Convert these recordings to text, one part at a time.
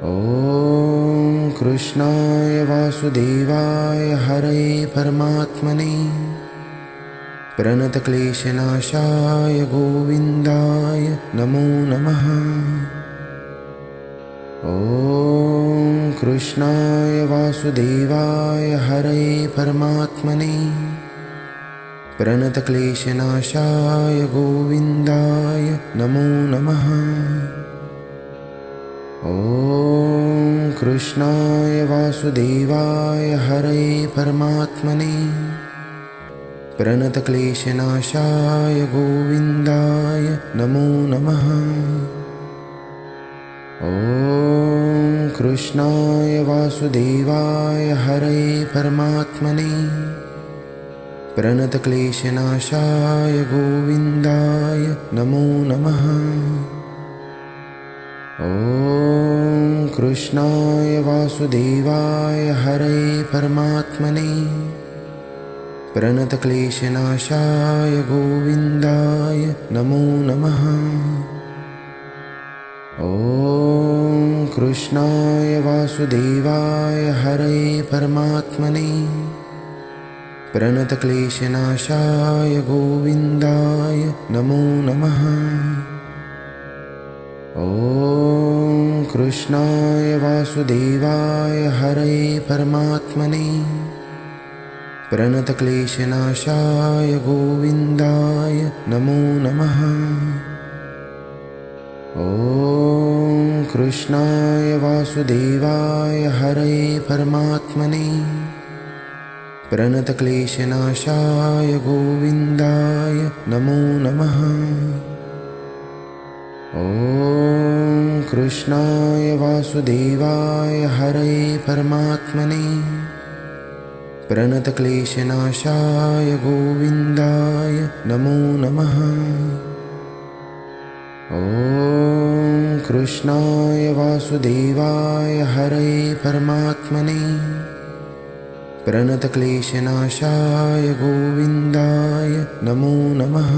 ॐ कृष्णाय वासुदेवाय हरे परमात्मने प्रणतक्लेशनाशाय गोविन्दाय नमो नमः। ॐ कृष्णाय वासुदेवाय हरे परमात्मने प्रणतक्लेशनाशाय गोविन्दाय नमो नमः। ॐ कृष्णाय वासुदेवाय हरे परमात्मने प्रणतक्लेशनाशाय गोविन्दाय नमो नमः। ॐ कृष्णाय वासुदेवाय हरे परमात्मने प्रणतक्लेशनाशाय गोविन्दाय नमो नमः। ॐ कृष्णाय वासुदेवाय हरे परमात्मने प्रणतक्लेशनाशाय गोविन्दाय नमो नमः। ॐ कृष्णाय वासुदेवाय हरे परमात्मने प्रणतक्लेशनाशाय गोविन्दाय नमो नमः। ॐ कृष्णाय वासुदेवाय हरे परमात्मने प्रणतक्लेशनाशाय गोविन्दाय नमो नमः। ॐ कृष्णाय वासुदेवाय हरे परमात्मने प्रणतक्लेशनाशाय गोविन्दाय नमो नमः। ॐ कृष्णाय वासुदेवाय हरे परमात्मने प्रणतक्लेशनाशाय गोविन्दाय नमो नमः। ॐ कृष्णाय वासुदेवाय हरे परमात्मने प्रणतक्लेशनाशाय गोविन्दाय नमो नमः।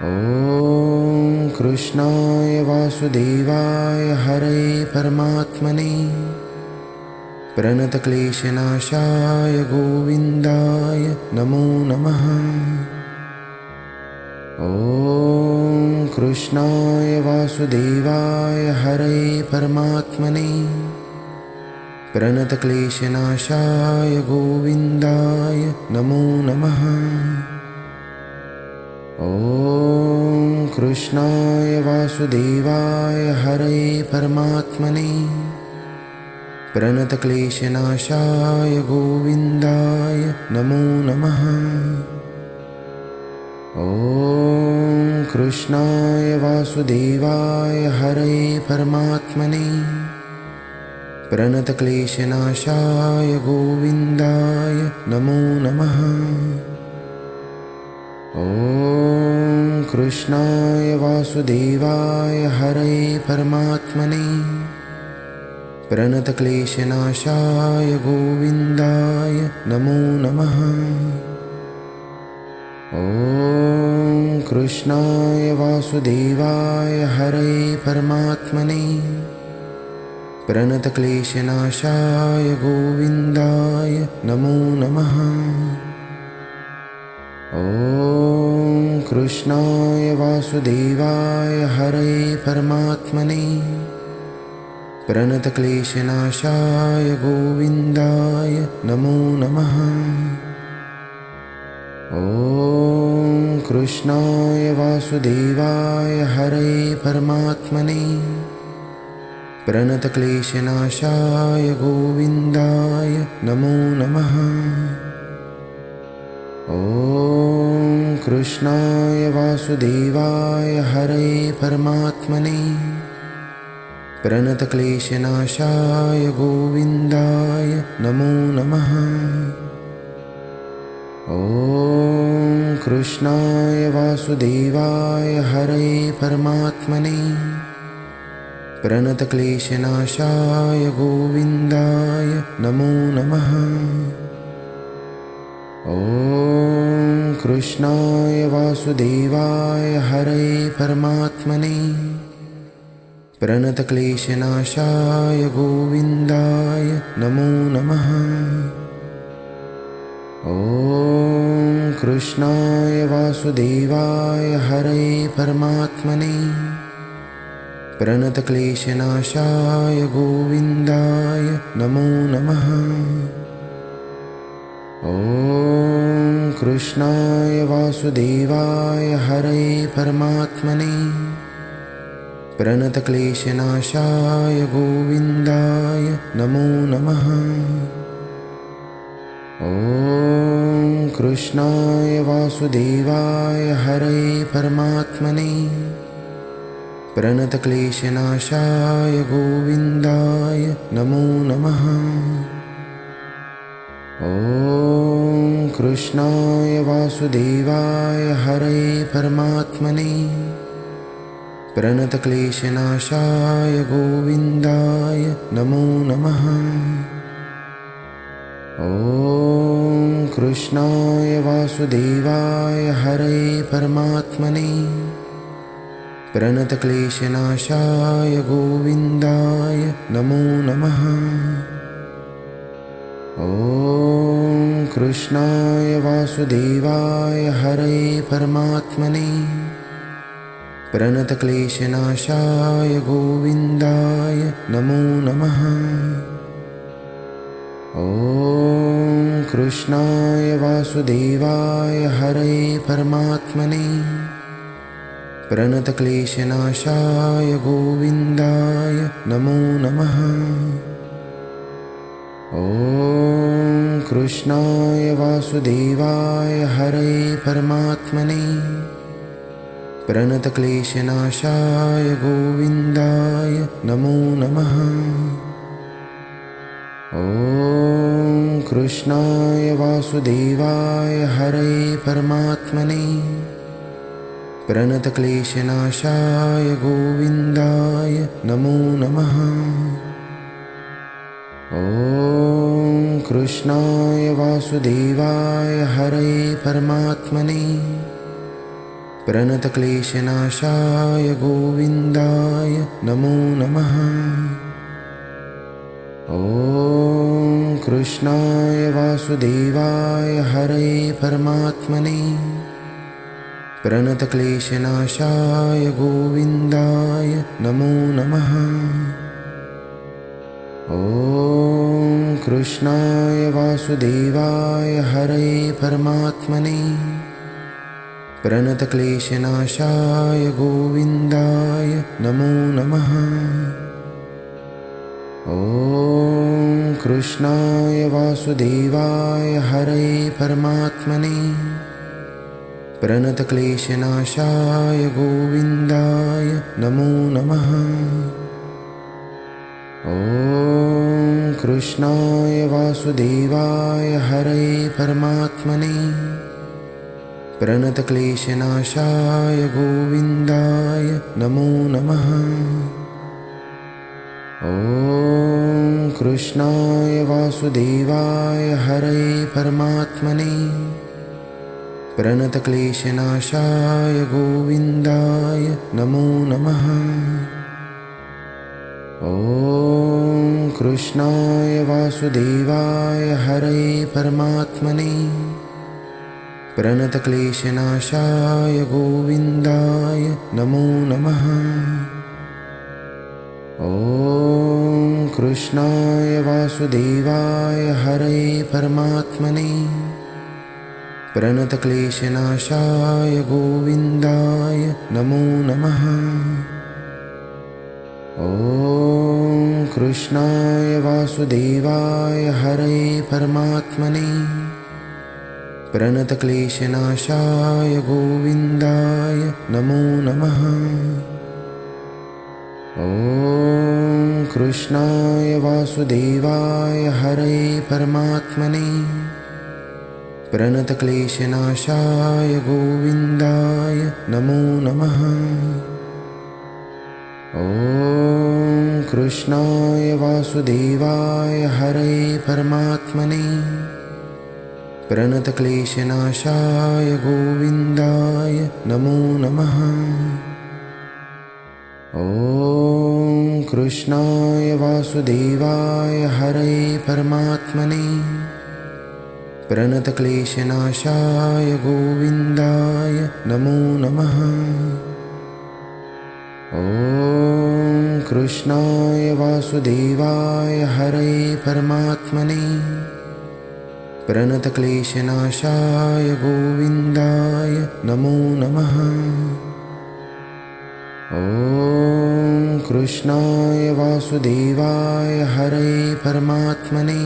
ॐ कृष्णाय वासुदेवाय हरे परमात्मने प्रणतक्लेशनाशाय गोविन्दाय नमो नमः। ॐ कृष्णाय वासुदेवाय हरे परमात्मने प्रणतक्लेशनाशाय गोविन्दाय नमो नमः। ॐ कृष्णाय वासुदेवाय हरे परमात्मने प्रणतक्लेशनाशाय गोविन्दाय नमो नमः। ॐ कृष्णाय वासुदेवाय हरे परमात्मने प्रणतक्लेशनाशाय गोविन्दाय नमो नमः। ॐ कृष्णाय वासुदेवाय हरे परमात्मने प्रणतक्लेशनाशाय गोविन्दाय नमो नमः। ॐ कृष्णाय वासुदेवाय हरे परमात्मने प्रणतक्लेशनाशाय गोविन्दाय नमो नमः। ॐ कृष्णाय वासुदेवाय हरे परमात्मने प्रणतक्लेशनाशाय गोविन्दाय नमो नमः। ॐ कृष्णाय वासुदेवाय हरे परमात्मने प्रणतक्लेशनाशाय गोविन्दाय नमो नमः। ॐ कृष्णाय वासुदेवाय हरे परमात्मने प्रणतक्लेशनाशाय गोविन्दाय नमो नमः। ॐ कृष्णाय वासुदेवाय हरे परमात्मने प्रणतक्लेशनाशाय गोविन्दाय नमो नमः। ॐ कृष्णाय वासुदेवाय हरे परमात्मने प्रणतक्लेशनाशाय गोविन्दाय नमो नमः। ॐ कृष्णाय वासुदेवाय हरे परमात्मने प्रणतक्लेशनाशाय गोविन्दाय नमो नमः। ॐ कृष्णाय वासुदेवाय हरे परमात्मने प्रणतक्लेशनाशाय गोविन्दाय नमो नमः। ॐ कृष्णाय वासुदेवाय हरे परमात्मने प्रणतक्लेशनाशाय गोविन्दाय नमो नमः। ॐ कृष्णाय वासुदेवाय हरे परमात्मने प्रणतक्लेशनाशाय गोविन्दाय नमो नमः। ॐ कृष्णाय वासुदेवाय हरे परमात्मने प्रणतक्लेशनाशाय गोविन्दाय नमो नमः। ॐ कृष्णाय वासुदेवाय हरे परमात्मने प्रणतक्लेशनाशाय गोविन्दाय नमो नमः। ॐ कृष्णाय वासुदेवाय हरे परमात्मने प्रणतक्लेशनाशाय गोविन्दाय नमो नमः। ॐ कृष्णाय वासुदेवाय हरे परमात्मने प्रणतक्लेशनाशाय गोविन्दाय नमो नमः। ॐ कृष्णाय वासुदेवाय हरे परमात्मने प्रणतक्लेशनाशाय गोविन्दाय नमो नमः। ॐ कृष्णाय वासुदेवाय हरे परमात्मने प्रणतक्लेशनाशाय गोविन्दाय नमो नमः। ॐ कृष्णाय वासुदेवाय हरे परमात्मने प्रणतक्लेशनाशाय गोविन्दाय नमो नमः। ॐ कृष्णाय वासुदेवाय हरे परमात्मने प्रणतक्लेशनाशाय गोविन्दाय नमो नमः। ॐ कृष्णाय वासुदेवाय हरे परमात्मने प्रणतक्लेशनाशाय गोविन्दाय नमो नमः। ॐ कृष्णाय वासुदेवाय हरे परमात्मने प्रणतक्लेशनाशाय गोविन्दाय नमो नमः। ॐ कृष्णाय वासुदेवाय हरे परमात्मने प्रणतक्लेशनाशाय गोविन्दाय नमो नमः। ॐ कृष्णाय वासुदेवाय हरे परमात्मने प्रणतक्लेशनाशाय गोविन्दाय नमो नमः। ॐ कृष्णाय वासुदेवाय हरे परमात्मने प्रणतक्लेशनाशाय गोविन्दाय नमो नमः। ॐ कृष्णाय वासुदेवाय हरे परमात्मने प्रणतक्लेशनाशाय गोविन्दाय नमो नमः। ॐ कृष्णाय वासुदेवाय हरे परमात्मने प्रणतक्लेशनाशाय गोविन्दाय नमो नमः। ॐ कृष्णाय वासुदेवाय हरे परमात्मने प्रणतक्लेशनाशाय गोविन्दाय नमो नमः। ॐ कृष्णाय वासुदेवाय हरे परमात्मने प्रणतक्लेशनाशाय गोविन्दाय नमो नमः। ॐ कृष्णाय वासुदेवाय हरे परमात्मने प्रणतक्लेशनाशाय गोविन्दाय नमो नमः। ॐ कृष्णाय वासुदेवाय हरे परमात्मने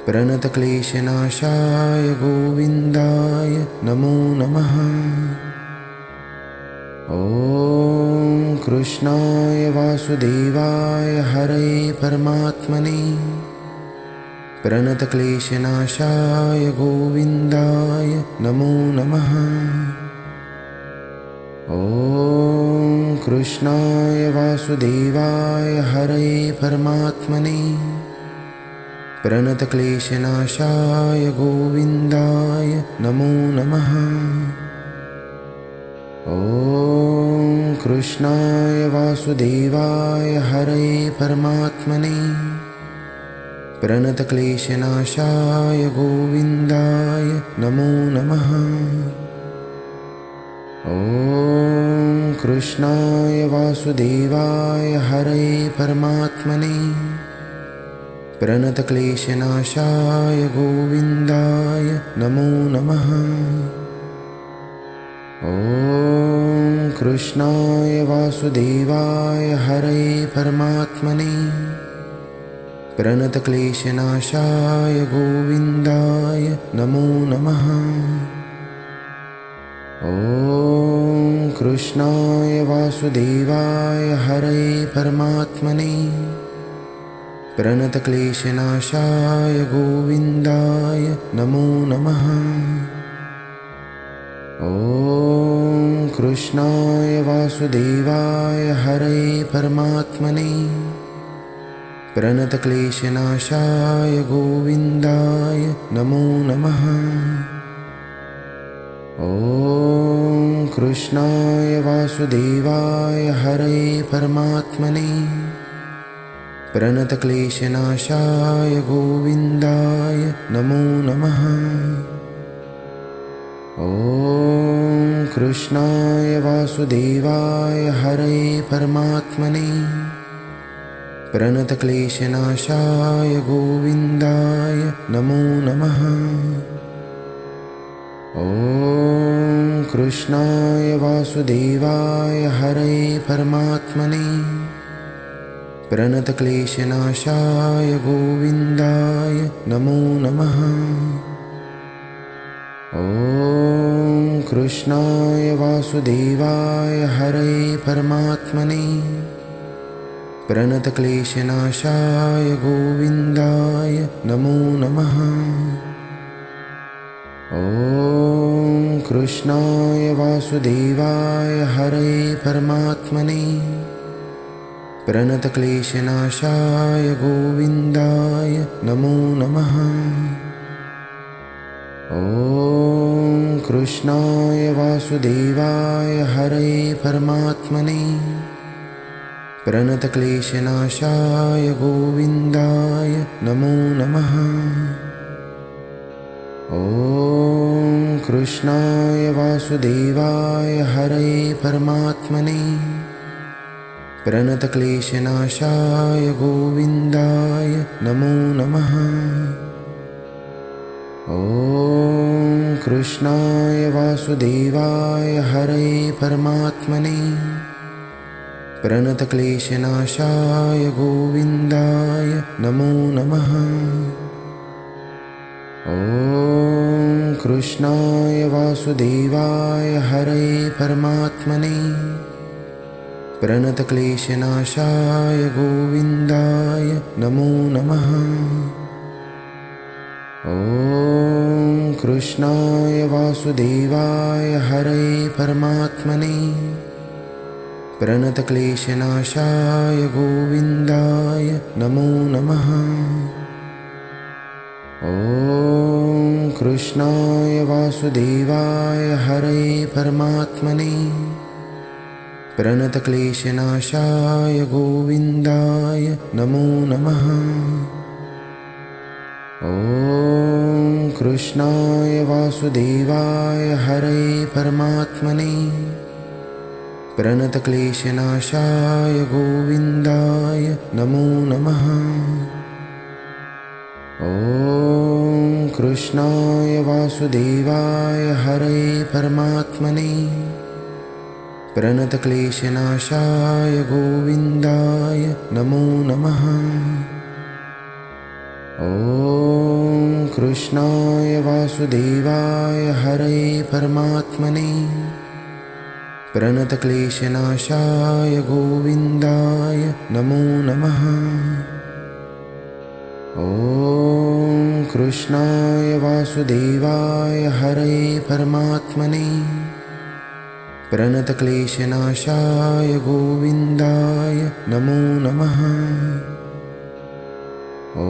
प्रणतक्लेशनाशाय गोविन्दाय नमो नमः। ॐ कृष्णाय वासुदेवाय हरे परमात्मने प्रणतक्लेशनाशाय गोविन्दाय नमो नमः। ॐ कृष्णाय वासुदेवाय हरे परमात्मने प्रणतक्लेशनाशाय गोविन्दाय नमो नमः। ॐ कृष्णाय वासुदेवाय हरे परमात्मने प्रणतक्लेशनाशाय गोविन्दाय नमो नमः। ॐ कृष्णाय वासुदेवाय हरे परमात्मने प्रणतक्लेशनाशाय गोविन्दाय नमो नमः। ॐ कृष्णाय वासुदेवाय हरे परमात्मने प्रणतक्लेशनाशाय गोविन्दाय नमो नमः। ॐ कृष्णाय वासुदेवाय हरे परमात्मने प्रणतक्लेशनाशाय गोविन्दाय नमो नमः। ॐ कृष्णाय वासुदेवाय हरे परमात्मने प्रणतक्लेशनाशाय गोविन्दाय नमो नमः। ॐ कृष्णाय वासुदेवाय हरे परमात्मने प्रणतक्लेशनाशाय गोविन्दाय नमो नमः। ॐ कृष्णाय वासुदेवाय हरे परमात्मने प्रणतक्लेशनाशाय गोविन्दाय नमो नमः। ॐ कृष्णाय वासुदेवाय हरे परमात्मने प्रणतक्लेशनाशाय गोविन्दाय नमो नमः। ॐ कृष्णाय वासुदेवाय हरे परमात्मने प्रणतक्लेशनाशाय गोविन्दाय नमो नमः। ॐ कृष्णाय वासुदेवाय हरे परमात्मने प्रणतक्लेशनाशाय गोविन्दाय नमो नमः। ॐ कृष्णाय वासुदेवाय हरे परमात्मने प्रणतक्लेशनाशाय गोविन्दाय नमो नमः। ॐ कृष्णाय वासुदेवाय हरे परमात्मने प्रणतक्लेशनाशाय गोविन्दाय नमो नमः। ॐ कृष्णाय वासुदेवाय हरे परमात्मने प्रणतक्लेशनाशाय गोविन्दाय नमो नमः। ॐ कृष्णाय वासुदेवाय हरे परमात्मने प्रणतक्लेशनाशाय गोविन्दाय नमो नमः। ॐ कृष्णाय वासुदेवाय हरे परमात्मने प्रणतक्लेशनाशाय गोविन्दाय नमो नमः। ॐ कृष्णाय वासुदेवाय हरे परमात्मने प्रणतक्लेशनाशाय गोविन्दाय नमो नमः। ॐ कृष्णाय वासुदेवाय हरे परमात्मने प्रणतक्लेशनाशाय गोविन्दाय नमो नमः। ॐ कृष्णाय वासुदेवाय हरे परमात्मने प्रणतक्लेशनाशाय गोविन्दाय नमो नमः। ॐ कृष्णाय वासुदेवाय हरे परमात्मने प्रणतक्लेशनाशाय गोविन्दाय नमो नमः। ॐ कृष्णाय वासुदेवाय हरे परमात्मने प्रणतक्लेशनाशाय गोविन्दाय नमो नमः। ॐ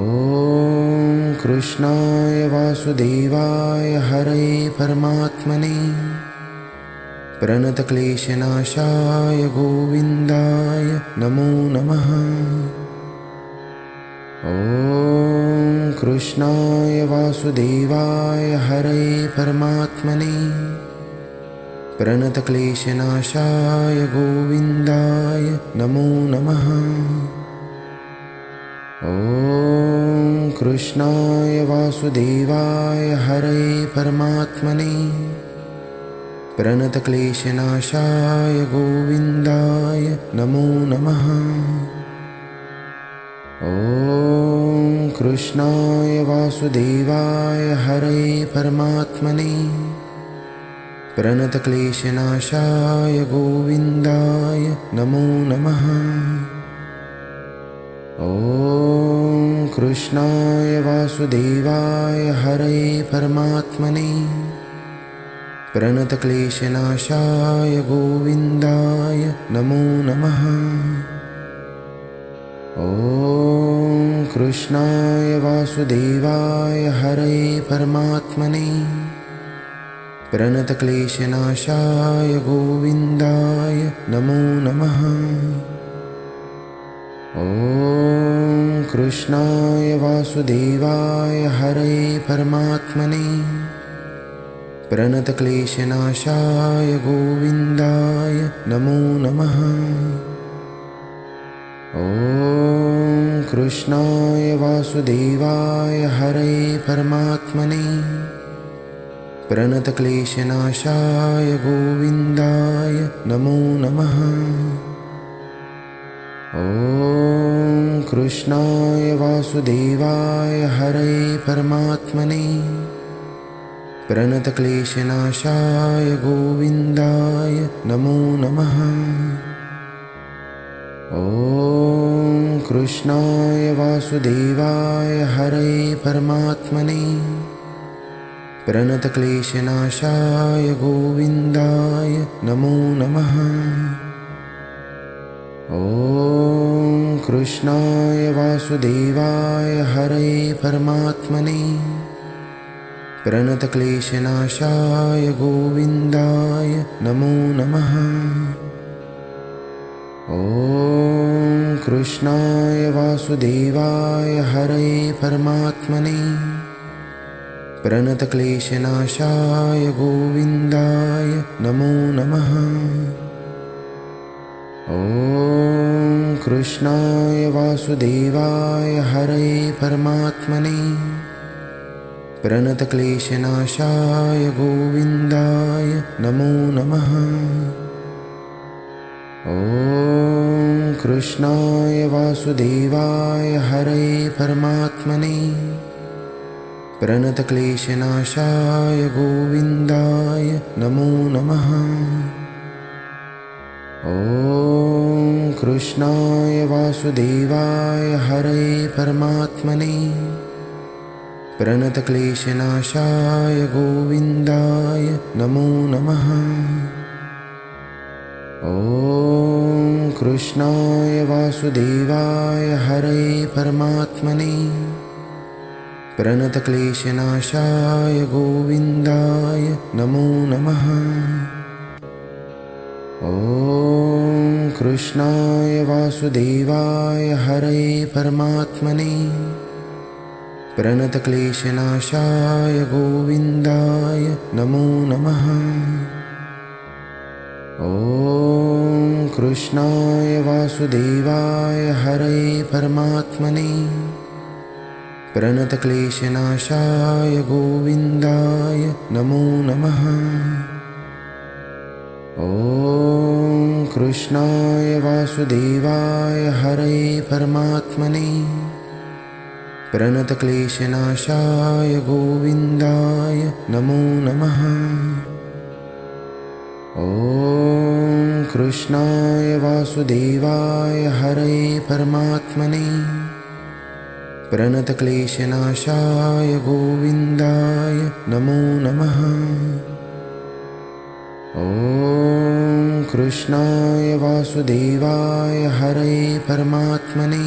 कृष्णाय वासुदेवाय हरे परमात्मने प्रणतक्लेशनाशाय गोविन्दाय नमो नमः। ॐ कृष्णाय वासुदेवाय हरे परमात्मने प्रणतक्लेशनाशाय गोविन्दाय नमो नमः। ॐ कृष्णाय वासुदेवाय हरे परमात्मने प्रणतक्लेशनाशाय गोविन्दाय नमो नमः। ॐ कृष्णाय वासुदेवाय हरे परमात्मने प्रणतक्लेशनाशाय गोविन्दाय नमो नमः। ॐ कृष्णाय वासुदेवाय हरे परमात्मने प्रणतक्लेशनाशाय गोविन्दाय नमो नमः। ॐ कृष्णाय वासुदेवाय हरे परमात्मने प्रणतक्लेशनाशाय गोविन्दाय नमो नमः। ॐ कृष्णाय वासुदेवाय हरे परमात्मने प्रणतक्लेशनाशाय गोविन्दाय नमो नमः। ॐ कृष्णाय वासुदेवाय हरे परमात्मने प्रणतक्लेशनाशाय गोविन्दाय नमो नमः। ॐ कृष्णाय वासुदेवाय हरे परमात्मने प्रणतक्लेशनाशाय गोविन्दाय नमो नमः। ॐ कृष्णाय वासुदेवाय हरे परमात्मने प्रणतक्लेशनाशाय गोविन्दाय नमो नमः। ॐ कृष्णाय वासुदेवाय हरे परमात्मने प्रणतक्लेशनाशाय गोविन्दाय नमो नमः। ॐ कृष्णाय वासुदेवाय हरे परमात्मने प्रणतक्लेशनाशाय गोविन्दाय नमो नमः। ॐ कृष्णाय वासुदेवाय हरे परमात्मने प्रणतक्लेशनाशाय गोविन्दाय नमो नमः। ॐ कृष्णाय वासुदेवाय हरे परमात्मने प्रणतक्लेशनाशाय गोविन्दाय नमो नमः। ॐ कृष्णाय वासुदेवाय हरे परमात्मने प्रणतक्लेशनाशाय गोविन्दाय नमो नमः। ॐ कृष्णाय वासुदेवाय हरे परमात्मने प्रणतक्लेशनाशाय गोविन्दाय नमो नमः। ॐ कृष्णाय वासुदेवाय हरये परमात्मने प्रणतक्लेशनाशाय गोविन्दाय नमो नमः। ॐ कृष्णाय वासुदेवाय हरये परमात्मने प्रणतक्लेशनाशाय गोविन्दाय नमो नमः। ॐ कृष्णाय वासुदेवाय हरये परमात्मने प्रणतक्लेशनाशाय गोविन्दाय नमो नमः। ॐ कृष्णाय वासुदेवाय हरये परमात्मने प्रणतक्लेशनाशाय गोविन्दाय नमो नमः। ॐ कृष्णाय वासुदेवाय हरये परमात्मने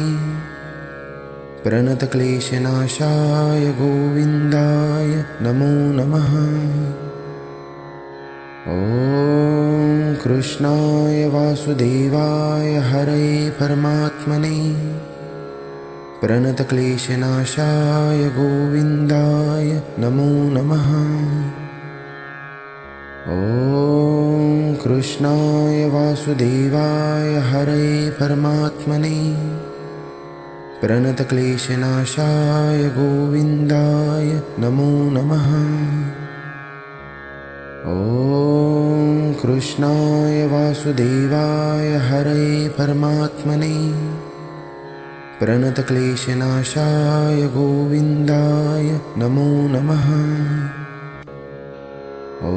प्रणतक्लेशनाशाय गोविन्दाय नमो नमः। ॐ कृष्णाय वासुदेवाय हरये परमात्मने प्रणतक्लेशनाशाय गोविन्दाय नमो नमः। ॐ कृष्णाय वासुदेवाय हरये परमात्मने प्रणतक्लेशनाशाय गोविन्दाय नमो नमः। ॐ कृष्णाय वासुदेवाय हरये परमात्मने प्रणतक्लेशनाशाय गोविन्दाय नमो नमः। ॐ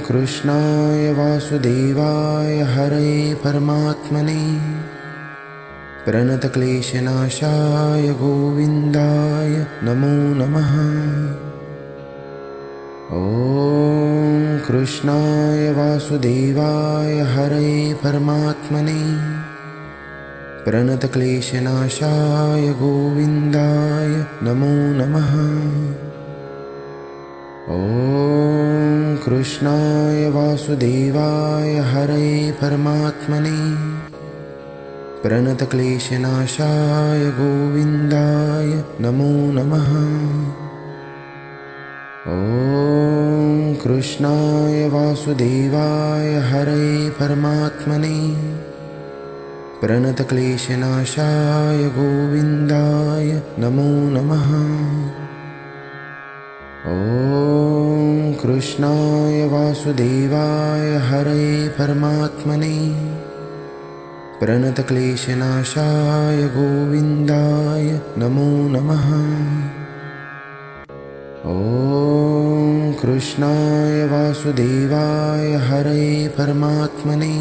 कृष्णाय वासुदेवाय हरये परमात्मने प्रणतक्लेशनाशाय गोविन्दाय नमो नमः। ॐ कृष्णाय वासुदेवाय हरये परमात्मने प्रणतक्लेशनाशाय गोविन्दाय नमो नमः। ॐ कृष्णाय वासुदेवाय हरये परमात्मने प्रणतक्लेशनाशाय गोविन्दाय नमो नमः। ॐ कृष्णाय वासुदेवाय हरये परमात्मने प्रणतक्लेशनाशाय गोविन्दाय नमो नमः। ॐ कृष्णाय वासुदेवाय हरये परमात्मने प्रणतक्लेशनाशाय गोविन्दाय नमो नमः। ॐ कृष्णाय वासुदेवाय हरये परमात्मने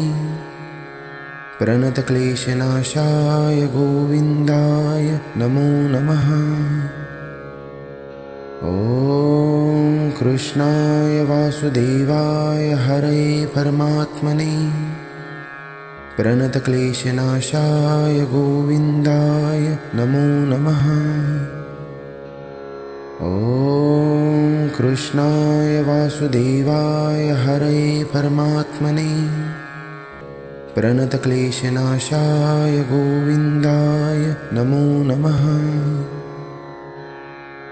प्रणतक्लेशनाशाय गोविन्दाय नमो नमः। ॐ कृष्णाय वासुदेवाय हरये परमात्मने प्रणतक्लेशनाशाय गोविन्दाय नमो नमः। ॐ कृष्णाय वासुदेवाय हरये परमात्मने प्रणतक्लेशनाशाय गोविन्दाय नमो नमः।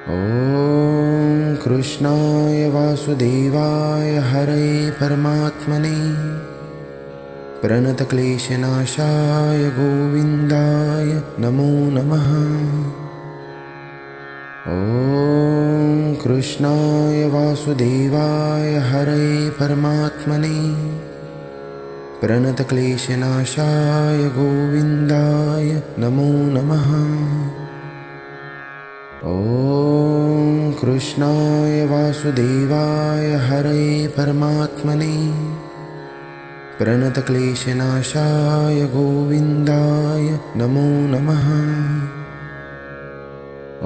ॐ कृष्णाय वासुदेवाय हरये परमात्मने प्रणतक्लेशनाशाय गोविन्दाय नमो नमः। ॐ कृष्णाय वासुदेवाय हरये परमात्मने प्रणतक्लेशनाशाय गोविन्दाय नमो नमः। ॐ कृष्णाय वासुदेवाय हरये परमात्मने प्रणतक्लेशनाशाय गोविन्दाय नमो नमः। ॐ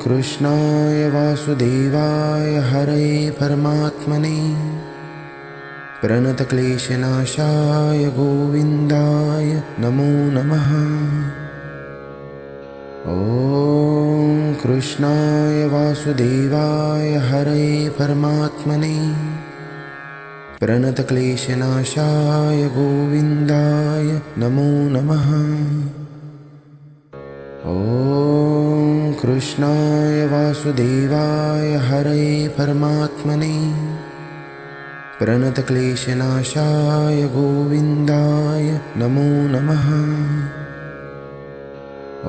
कृष्णाय वासुदेवाय हरये परमात्मने प्रणतक्लेशनाशाय गोविन्दाय नमो नमः। ॐ कृष्णाय वासुदेवाय हरये परमात्मने प्रणतक्लेशनाशाय गोविन्दाय नमो नमः। ॐ कृष्णाय वासुदेवाय हरये परमात्मने प्रणतक्लेशनाशाय गोविन्दाय नमो नमः।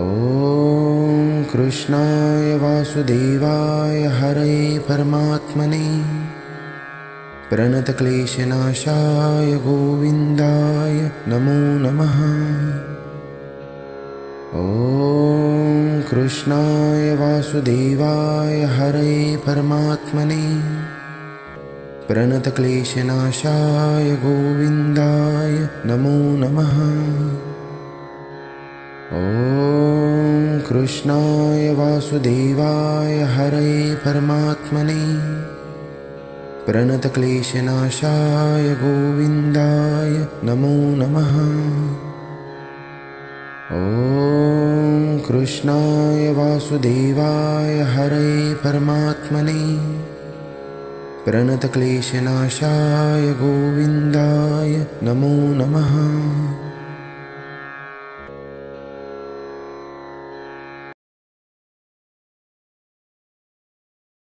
ॐ कृष्णाय वासुदेवाय हरये परमात्मने प्रणतक्लेशनाशाय गोविन्दाय नमो नमः। ॐ कृष्णाय वासुदेवाय हरये परमात्मने प्रणतक्लेशनाशाय गोविन्दाय नमो नमः। ॐ कृष्णाय वासुदेवाय हरये परमात्मने प्रणतक्लेशनाशाय गोविन्दाय नमो नमः। ॐ कृष्णाय वासुदेवाय हरये परमात्मने प्रणतक्लेशनाशाय गोविन्दाय नमो नमः।